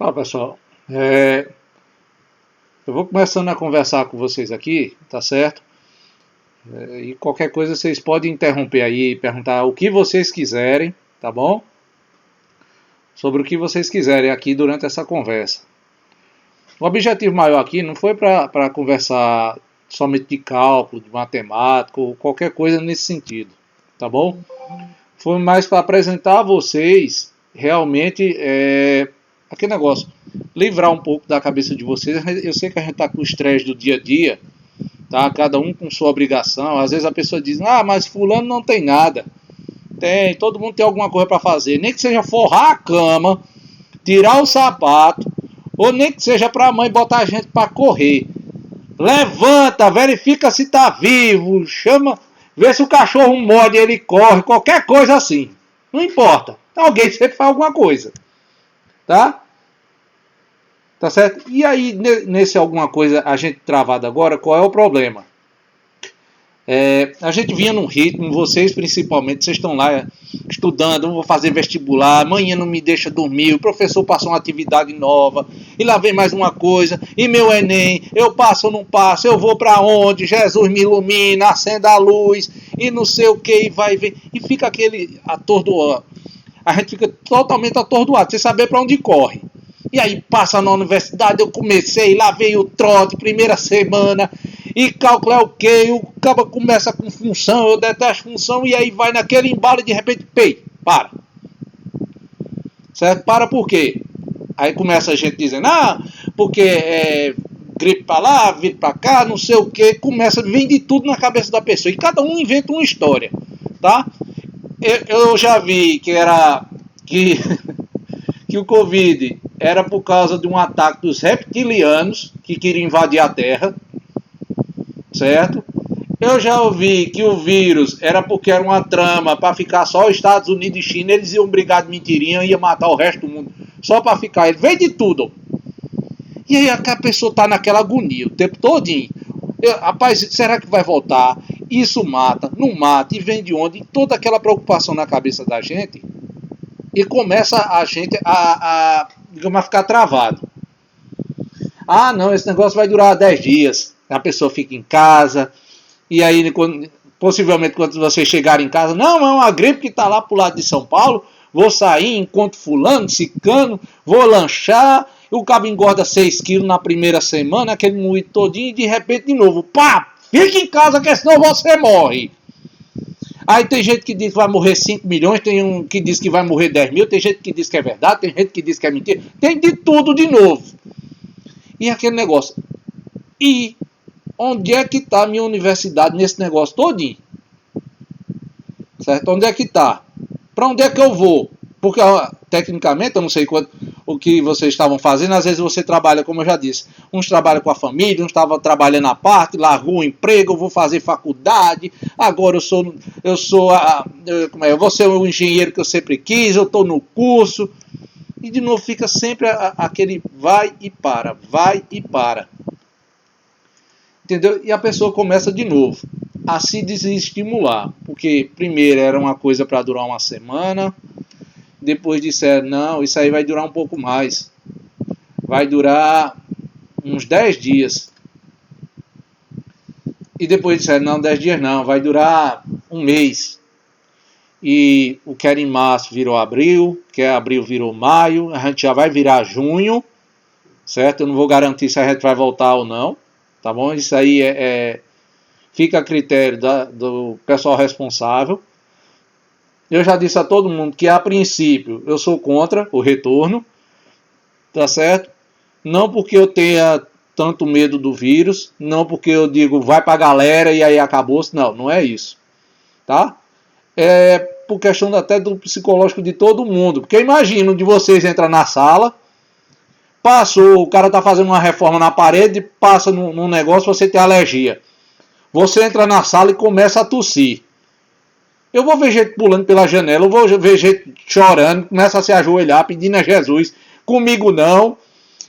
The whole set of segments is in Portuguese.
Fala pessoal, eu vou começando a conversar com vocês aqui, tá certo? E qualquer coisa vocês podem interromper aí, perguntar o que vocês quiserem, tá bom? Sobre o que vocês quiserem aqui durante essa conversa. O objetivo maior aqui não foi para conversar somente de cálculo, de matemática ou qualquer coisa nesse sentido, tá bom? Foi mais para apresentar a vocês realmente aquele negócio, livrar um pouco da cabeça de vocês. Eu sei que a gente está com o estresse do dia a dia, tá? Cada um com sua obrigação. Às vezes a pessoa diz, mas fulano não tem nada. Tem, todo mundo tem alguma coisa para fazer. Nem que seja forrar a cama, tirar o sapato, ou nem que seja para a mãe botar a gente para correr. Levanta, verifica se está vivo, chama, vê se o cachorro morde, ele corre, qualquer coisa assim. Não importa. Alguém sempre faz alguma coisa. Tá? Tá certo? E aí, nesse alguma coisa, a gente travado agora, qual é o problema? A gente vinha num ritmo, vocês principalmente, vocês estão lá estudando, vou fazer vestibular, amanhã não me deixa dormir, o professor passou uma atividade nova, e lá vem mais uma coisa, e meu Enem, eu passo ou não passo, eu vou para onde, Jesus me ilumina, acenda a luz, e não sei o que, e vai ver, e fica aquele atordoado, a gente fica totalmente atordoado, sem saber para onde corre. E aí passa na universidade, eu comecei, lá veio o trote, primeira semana, e cálculo é o quê? O cabo começa com função, eu detesto função, e aí vai naquele embalo e de repente, para. Certo? Para por quê? Aí começa a gente dizendo, porque gripe para lá, vírus para cá, não sei o quê, vem de tudo na cabeça da pessoa, e cada um inventa uma história, tá? Eu já vi que que o Covid era por causa de um ataque dos reptilianos que queriam invadir a Terra, certo? Eu já ouvi que o vírus era porque era uma trama para ficar só os Estados Unidos e China, eles iam brigar de mentirinha e iam matar o resto do mundo, só para ficar, ele vem de tudo. E aí a pessoa está naquela agonia o tempo todinho. Rapaz, será que vai voltar? Isso mata, não mata, e vem de onde? E toda aquela preocupação na cabeça da gente, e começa a gente a ficar travado. Não, esse negócio vai durar 10 dias. A pessoa fica em casa. E aí, possivelmente, quando vocês chegarem em casa, não, é uma gripe que está lá pro lado de São Paulo. Vou sair, encontro fulano, cicano, vou lanchar. O cabo engorda 6 quilos na primeira semana, aquele moído todinho, e de repente, de novo, fica em casa, que senão você morre. Aí tem gente que diz que vai morrer 5 milhões, tem um que diz que vai morrer 10 mil, tem gente que diz que é verdade, tem gente que diz que é mentira, tem de tudo de novo. E aquele negócio. E onde é que está a minha universidade nesse negócio todinho? Certo? Onde é que está? Para onde é que eu vou? Porque, tecnicamente, eu não sei o que vocês estavam fazendo, às vezes você trabalha, como eu já disse, uns trabalham com a família, uns estavam trabalhando à parte, largou o emprego, eu vou fazer faculdade, agora eu vou ser o engenheiro que eu sempre quis, eu estou no curso, e de novo fica sempre aquele vai e para. Entendeu? E a pessoa começa de novo a se desestimular, porque primeiro era uma coisa para durar uma semana, depois disseram, não, isso aí vai durar um pouco mais. Vai durar uns 10 dias. E depois disseram, não, 10 dias não, vai durar um mês. E o que era em março virou abril, o que é abril virou maio, a gente já vai virar junho, certo? Eu não vou garantir se a gente vai voltar ou não, tá bom? Isso aí fica a critério do pessoal responsável. Eu já disse a todo mundo que, a princípio, eu sou contra o retorno, tá certo? Não porque eu tenha tanto medo do vírus, não porque eu digo, vai pra galera e aí acabou-se, não é isso, tá? É por questão até do psicológico de todo mundo, porque imagina de vocês entrar na sala, o cara tá fazendo uma reforma na parede, passa num negócio, você tem alergia. Você entra na sala e começa a tossir. Eu vou ver gente pulando pela janela, eu vou ver gente chorando, começa a se ajoelhar, pedindo a Jesus, comigo não.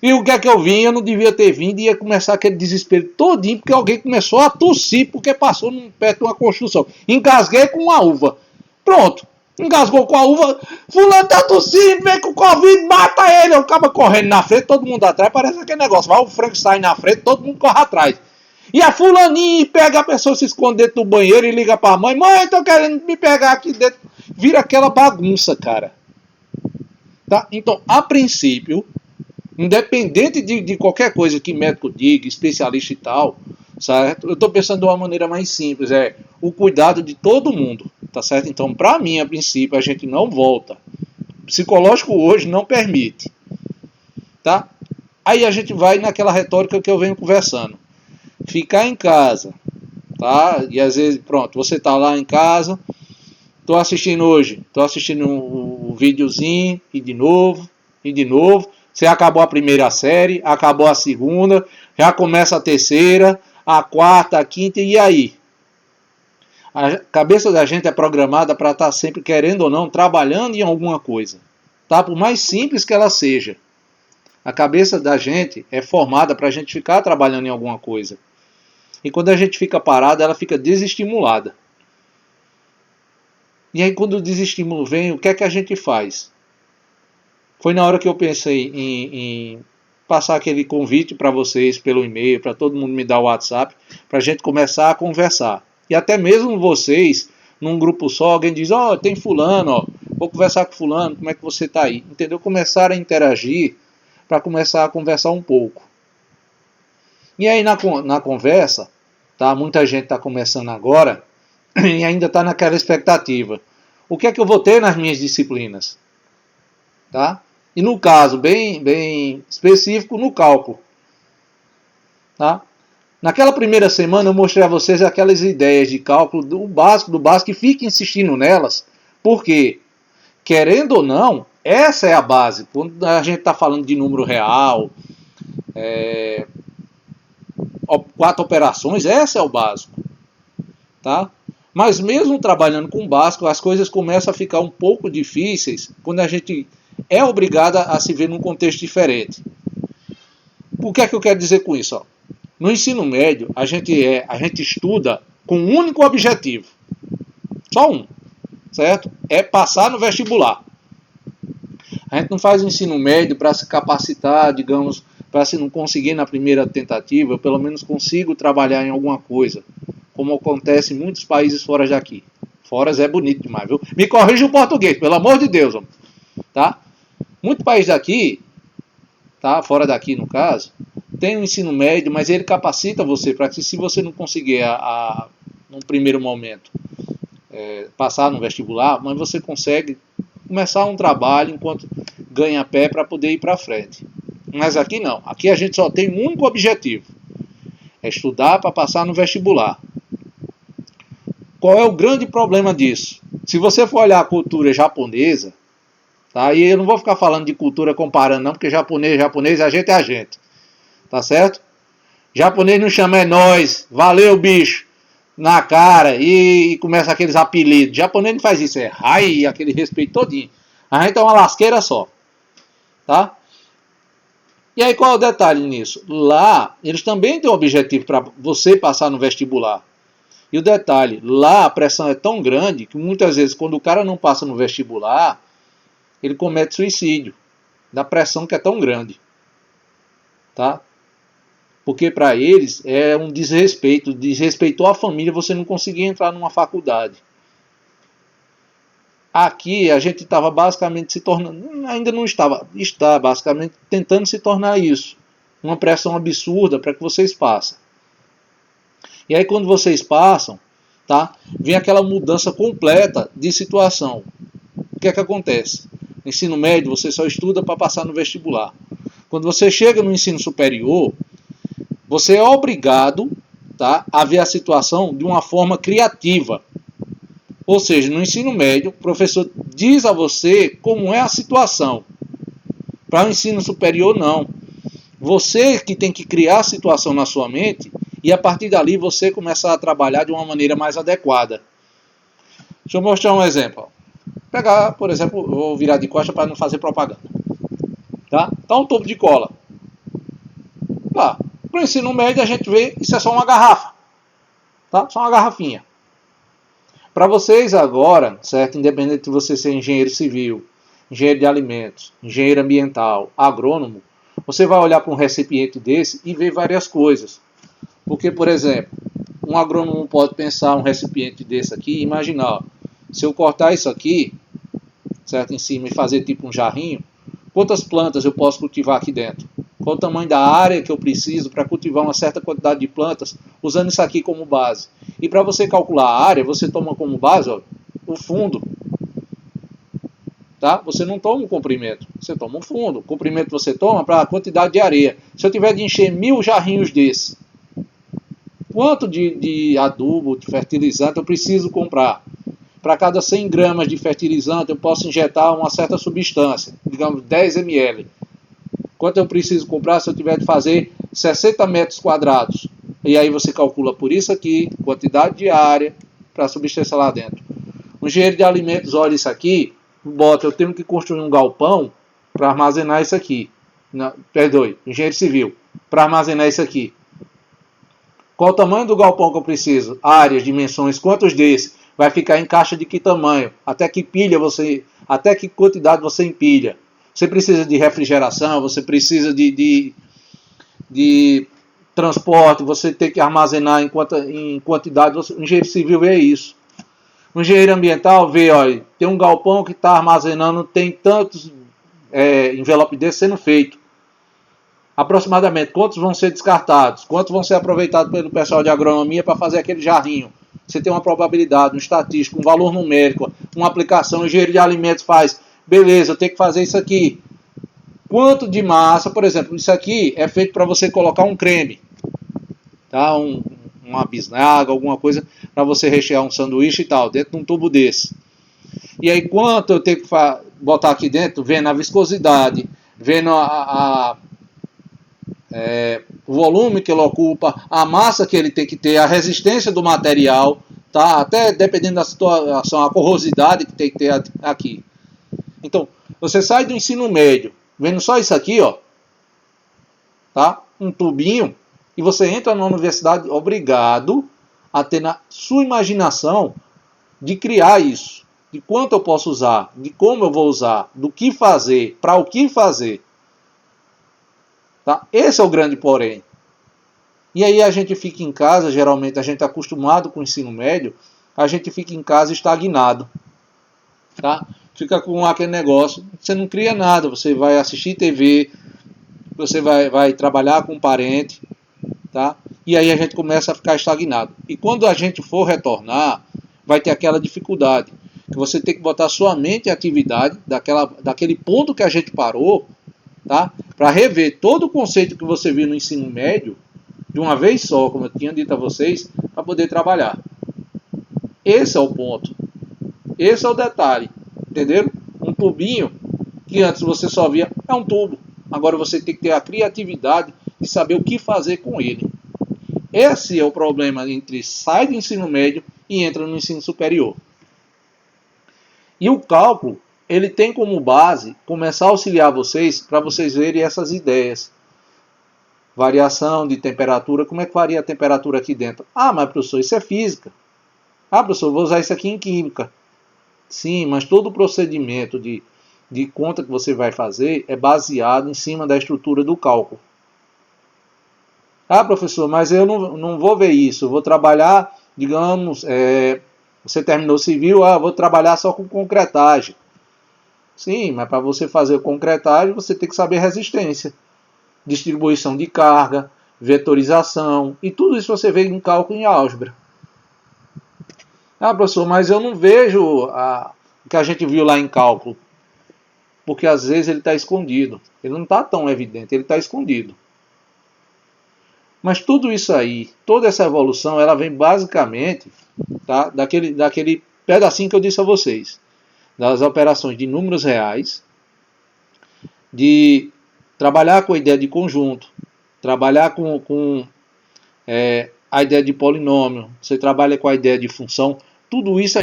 E o que é que eu vim? Eu não devia ter vindo, e ia começar aquele desespero todinho, porque alguém começou a tossir, porque passou perto de uma construção. Engasguei com uma uva. Pronto. Engasgou com a uva. Fulano tá tossindo, vem com Covid, mata ele. Eu acaba correndo na frente, todo mundo atrás. Parece aquele negócio. Vai o Frankenstein na frente, todo mundo corre atrás. E a fulaninha pega a pessoa, se esconde dentro do banheiro e liga pra mãe. Mãe, tô querendo me pegar aqui dentro. Vira aquela bagunça, cara. Tá? Então, a princípio, independente de qualquer coisa que médico diga, especialista e tal, certo? Eu estou pensando de uma maneira mais simples, é o cuidado de todo mundo, tá certo? Então, para mim, a princípio, a gente não volta. O psicológico hoje não permite, tá? Aí a gente vai naquela retórica que eu venho conversando. Ficar em casa, tá? E às vezes, pronto, você tá lá em casa, tô assistindo hoje, tô assistindo um videozinho, e de novo, e de novo. Você acabou a primeira série, acabou a segunda, já começa a terceira, a quarta, a quinta, e aí? A cabeça da gente é programada para estar sempre, querendo ou não, trabalhando em alguma coisa. Tá? Por mais simples que ela seja. A cabeça da gente é formada para a gente ficar trabalhando em alguma coisa. E quando a gente fica parado, ela fica desestimulada. E aí quando o desestímulo vem, o que é que a gente faz? Foi na hora que eu pensei em passar aquele convite para vocês pelo e-mail, para todo mundo me dar o WhatsApp, para a gente começar a conversar. E até mesmo vocês, num grupo só, alguém diz, ó, tem fulano, ó, vou conversar com fulano, como é que você está aí? Entendeu? Começar a interagir para começar a conversar um pouco. E aí na conversa, tá? Muita gente está começando agora e ainda está naquela expectativa. O que é que eu vou ter nas minhas disciplinas? Tá? E no caso, bem específico, no cálculo. Tá? Naquela primeira semana eu mostrei a vocês aquelas ideias de cálculo do básico, e fique insistindo nelas, porque, querendo ou não, essa é a base. Quando a gente está falando de número real, 4 operações, essa é o básico. Tá? Mas mesmo trabalhando com o básico, as coisas começam a ficar um pouco difíceis quando a gente é obrigada a se ver num contexto diferente. O que é que eu quero dizer com isso? Ó? No ensino médio, a gente estuda com um único objetivo. Só um. Certo? É passar no vestibular. A gente não faz o ensino médio para se capacitar, digamos, para se não conseguir na primeira tentativa, eu pelo menos consigo trabalhar em alguma coisa. Como acontece em muitos países fora daqui. Fora é bonito demais, viu? Me corrija o português, pelo amor de Deus. Homem. Tá? Muito país daqui, tá? Fora daqui no caso, tem um ensino médio, mas ele capacita você para que se você não conseguir num primeiro momento passar no vestibular, mas você consegue começar um trabalho enquanto ganha pé para poder ir para frente. Mas aqui não, aqui a gente só tem um único objetivo, é estudar para passar no vestibular. Qual é o grande problema disso? Se você for olhar a cultura japonesa, tá? E eu não vou ficar falando de cultura comparando não, porque japonês, a gente é a gente. Tá certo? Japonês não chama é nós, valeu bicho, na cara, e começa aqueles apelidos. Japonês não faz isso, é rai, aquele respeito todinho. A gente é uma lasqueira só. Tá? E aí qual é o detalhe nisso? Lá, eles também têm um objetivo para você passar no vestibular. E o detalhe, lá a pressão é tão grande que muitas vezes quando o cara não passa no vestibular, ele comete suicídio. Da pressão que é tão grande. Tá? Porque para eles é um desrespeito. Desrespeitou a família você não conseguir entrar numa faculdade. Aqui a gente estava basicamente se tornando, ainda não estava, está basicamente tentando se tornar isso. Uma pressão absurda para que vocês passem. E aí quando vocês passam, tá, vem aquela mudança completa de situação. O que é que acontece? No ensino médio você só estuda para passar no vestibular. Quando você chega no ensino superior, você é obrigado, tá, a ver a situação de uma forma criativa. Ou seja, no ensino médio, o professor diz a você como é a situação. Para o ensino superior, não. Você que tem que criar a situação na sua mente e a partir dali você começar a trabalhar de uma maneira mais adequada. Deixa eu mostrar um exemplo. Vou pegar, por exemplo, vou virar de costa para não fazer propaganda. Tá? Então, um tubo de cola. Lá, para o ensino médio a gente vê, isso é só uma garrafa. Tá? Só uma garrafinha. Para vocês agora, certo? Independente de você ser engenheiro civil, engenheiro de alimentos, engenheiro ambiental, agrônomo, você vai olhar para um recipiente desse e ver várias coisas. Porque, por exemplo, um agrônomo pode pensar um recipiente desse aqui e imaginar, ó, se eu cortar isso aqui, certo, em cima e fazer tipo um jarrinho, quantas plantas eu posso cultivar aqui dentro? Qual o tamanho da área que eu preciso para cultivar uma certa quantidade de plantas, usando isso aqui como base. E para você calcular a área, você toma como base, ó, o fundo. Tá? Você não toma um comprimento, você toma um fundo. O comprimento você toma para a quantidade de areia. Se eu tiver de encher 1000 jarrinhos desse, quanto de adubo, de fertilizante eu preciso comprar? Para cada 100 gramas de fertilizante eu posso injetar uma certa substância, digamos 10 ml. Quanto eu preciso comprar se eu tiver de fazer 60 metros quadrados? E aí você calcula por isso aqui, quantidade de área para a substância lá dentro. O engenheiro de alimentos olha isso aqui, bota, eu tenho que construir um galpão para armazenar isso aqui. Não, perdoe, engenheiro civil, para armazenar isso aqui. Qual o tamanho do galpão que eu preciso? Áreas, dimensões, quantos desses? Vai ficar em caixa de que tamanho? Até que quantidade você empilha? Você precisa de refrigeração, você precisa de transporte, você tem que armazenar em quantidade. O engenheiro civil vê isso. O engenheiro ambiental vê, olha, tem um galpão que está armazenando, tem tantos envelopes desses sendo feito. Aproximadamente, quantos vão ser descartados? Quantos vão ser aproveitados pelo pessoal de agronomia para fazer aquele jarrinho? Você tem uma probabilidade, um estatístico, um valor numérico, uma aplicação, o engenheiro de alimentos faz, beleza, eu tenho que fazer isso aqui. Quanto de massa, por exemplo, isso aqui é feito para você colocar um creme, tá? Uma bisnaga, alguma coisa para você rechear um sanduíche e tal, dentro de um tubo desse. E aí quanto eu tenho que botar aqui dentro, vendo a viscosidade, vendo o volume que ele ocupa, a massa que ele tem que ter, a resistência do material, tá? Até dependendo da situação, a corrosidade que tem que ter aqui. Então, você sai do ensino médio, vendo só isso aqui, ó, tá? Um tubinho, e você entra na universidade obrigado a ter na sua imaginação de criar isso, de quanto eu posso usar, de como eu vou usar, do que fazer, para o que fazer. Tá? Esse é o grande porém. E aí a gente fica em casa, geralmente a gente é acostumado com o ensino médio, a gente fica em casa estagnado. Tá? Fica com aquele negócio, você não cria nada, você vai assistir TV, você vai trabalhar com um parente, tá? E aí a gente começa a ficar estagnado. E quando a gente for retornar, vai ter aquela dificuldade, que você tem que botar sua mente em atividade, daquele ponto que a gente parou, tá? Para rever todo o conceito que você viu no ensino médio, de uma vez só, como eu tinha dito a vocês, para poder trabalhar. Esse é o ponto. Esse é o detalhe. Entenderam? Um tubinho que antes você só via, é um tubo. Agora você tem que ter a criatividade de saber o que fazer com ele. Esse é o problema entre sai do ensino médio e entra no ensino superior. E o cálculo, ele tem como base começar a auxiliar vocês para vocês verem essas ideias. Variação de temperatura, como é que varia a temperatura aqui dentro? Ah, mas professor, isso é física. Ah, professor, vou usar isso aqui em química. Sim, mas todo o procedimento de conta que você vai fazer é baseado em cima da estrutura do cálculo. Ah, professor, mas eu não vou ver isso. Eu vou trabalhar, digamos, você terminou civil, vou trabalhar só com concretagem. Sim, mas para você fazer concretagem, você tem que saber resistência, distribuição de carga, vetorização, e tudo isso você vê em cálculo em álgebra. Ah, professor, mas eu não vejo o que a gente viu lá em cálculo. Porque às vezes ele está escondido. Ele não está tão evidente, ele está escondido. Mas tudo isso aí, toda essa evolução, ela vem basicamente, tá, daquele pedacinho que eu disse a vocês. Das operações de números reais, de trabalhar com a ideia de conjunto, trabalhar com a ideia de polinômio, você trabalha com a ideia de função, tudo isso